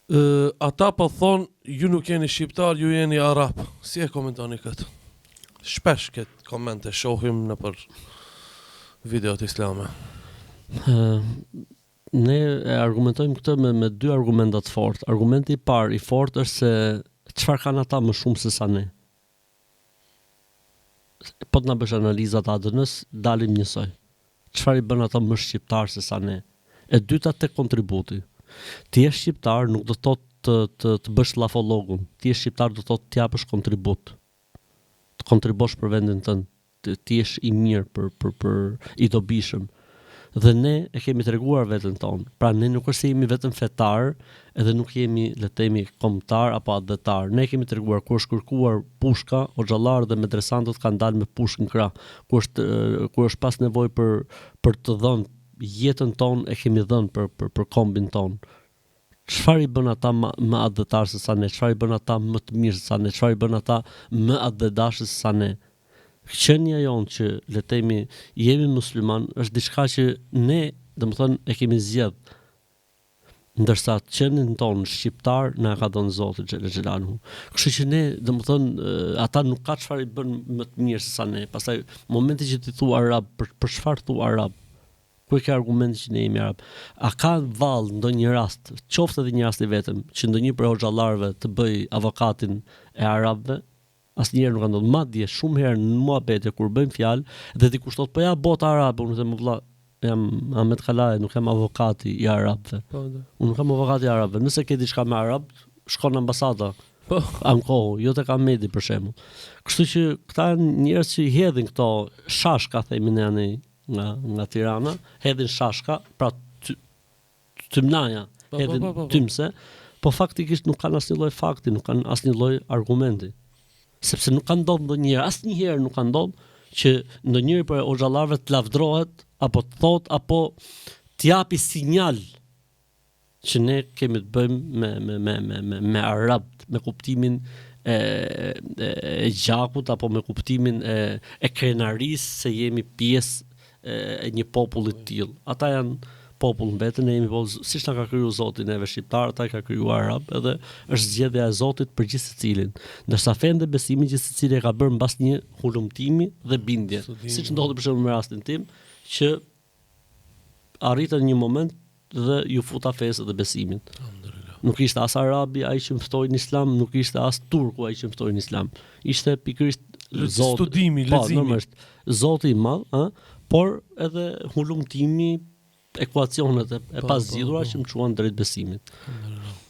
Ata po thonë, ju nuk jeni shqiptar, ju jeni arab. Si e komentoni këtë? Shpesh këtë komente shohim në për videot islame. Ne e argumentojmë këtë me dy argumenta të fortë. Argumenti i parë i fortë është se çfarë kanë ata më shumë se sa ne. Po të na bësh analizat ADN-s, dalim njësoj. Çfarë i bën ata më shqiptar se sa ne? E dyta tek kontributi. Ti je shqiptar nuk do të thotë të bësh llafologun. Ti je shqiptar do të thotë të japësh kontribut. Të kontribosh për vendin tënd. Ti je i mirë për i dobishëm. Dhe ne e kemi treguar veten tonë. Pra ne nuk është se jemi vetëm fetar, edhe nuk jemi, le të themi, kombëtar apo advetar. Ne kemi treguar kur është kërkuar pushka, hoxhallarët dhe medresantët kanë dalë me pushkë në krah. Kur është pas nevojë për të dhënë jetën tonë e kemi dhënë për kombin tonë. Çfarë i bën ata më advetar se sa ne? Çfarë i bën ata më të mirë se sa ne? Çfarë i bën ata më advedashë se sa ne? Qenia jonë që le të themi jemi musliman është diçka që ne, domethënë, e kemi zgjedh. Ndërsa qenin tonë shqiptar na ka dhënë Zoti xhelaluhu. Kështu që ne, domethënë, ata nuk ka çfarë i bën më të mirë se sa ne. Pastaj momenti që ti thua arab, për çfarë thua arab? Ku e ke argumenti që ne jemi arab? A ka vallë ndonjë rast, qoftë edhe një rast i vetëm, që ndonjë prej hoxhallarëve të bëj avokatin e arabëve? Asnjëherë nuk ka ndodhur. Madje shumë herë në muhabete kur bëjmë fjalë dhe ti kushtot po ja bota arabe, unë them vëlla, jam Ahmet Kalaj, nuk jam avokati i arabëve. Unë nuk jam avokati i arabëve. Nëse ke diçka me arab, shkon në ambasada. Po, ankohu, jo tek Ahmedi për shembull. Kështu që këta njerëz që i hedhin këto shashka, themi ne ani nga Tirana, hedhin shashka, pra tymnaja, hedhin tymse, po faktikisht nuk kanë asnjë lloj fakti, nuk kanë asnjë lloj argumenti. Sepse nuk ka ndodhur ndonjëherë, asnjëherë nuk ka ndodhur që ndonjëri për hoxhallarëve të lavdrohet apo të thot apo të japi sinjal që ne kemi të bëjmë me arabt, me kuptimin e gjakut apo me kuptimin e krenarisë se jemi pjesë e një populli të tillë. Ata janë popull mbetën, ne jemi popull, siç na ka krijuar Zoti neve shqiptar, ata ka krijuar arab, edhe është zgjedhja e Zotit për gjithë secilin. Ndërsa fenë dhe besimin që secili e ka bërë mbas një hulumtimi dhe bindje. Siç ndodhi për shembull në rastin tim, që arritën një moment dhe ju futa fesë dhe besimin. Nuk ishte as arabi ai që ftoi në islam, nuk ishte as turku ai që ftoi në islam. Ishte pikërisht Zoti, studimi, leximi. Zoti i madh, por edhe hulumtimi, ekuacionet e pazgjidhura që më çuan drejt besimit.